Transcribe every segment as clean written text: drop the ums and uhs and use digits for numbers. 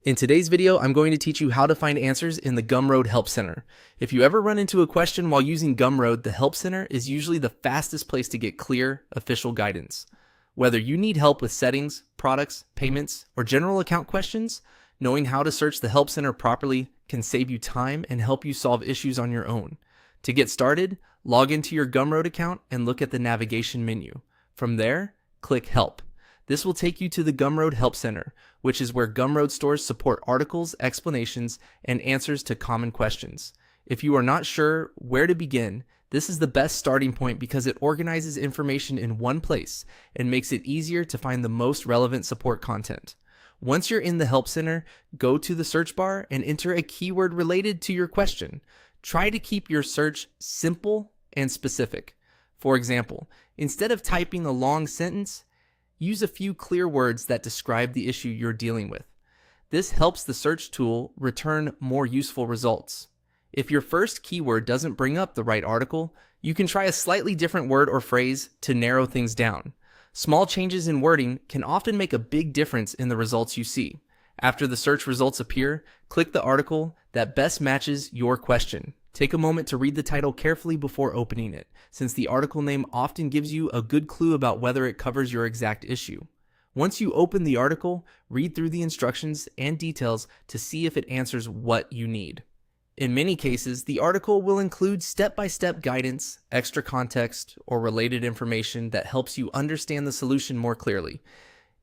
In today's video, I'm going to teach you how to find answers in the Gumroad Help Center. If you ever run into a question while using Gumroad, the Help Center is usually the fastest place to get clear, official guidance. Whether you need help with settings, products, payments, or general account questions, knowing how to search the Help Center properly can save you time and help you solve issues on your own. To get started, log into your Gumroad account and look at the navigation menu. From there, click Help. This will take you to the Gumroad Help Center, which is where Gumroad stores support articles, explanations, and answers to common questions. If you are not sure where to begin, this is the best starting point because it organizes information in one place and makes it easier to find the most relevant support content. Once you're in the Help Center, go to the search bar and enter a keyword related to your question. Try to keep your search simple and specific. For example, instead of typing a long sentence, use a few clear words that describe the issue you're dealing with. This helps the search tool return more useful results. If your first keyword doesn't bring up the right article, you can try a slightly different word or phrase to narrow things down. Small changes in wording can often make a big difference in the results you see. After the search results appear, click the article that best matches your question. Take a moment to read the title carefully before opening it, since the article name often gives you a good clue about whether it covers your exact issue. Once you open the article, read through the instructions and details to see if it answers what you need. In many cases, the article will include step-by-step guidance, extra context, or related information that helps you understand the solution more clearly.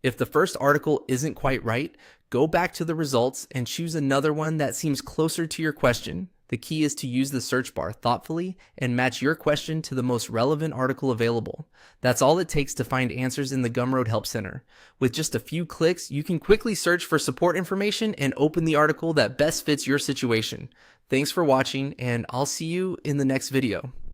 If the first article isn't quite right, go back to the results and choose another one that seems closer to your question. The key is to use the search bar thoughtfully and match your question to the most relevant article available. That's all it takes to find answers in the Gumroad Help Center. With just a few clicks, you can quickly search for support information and open the article that best fits your situation. Thanks for watching, and I'll see you in the next video.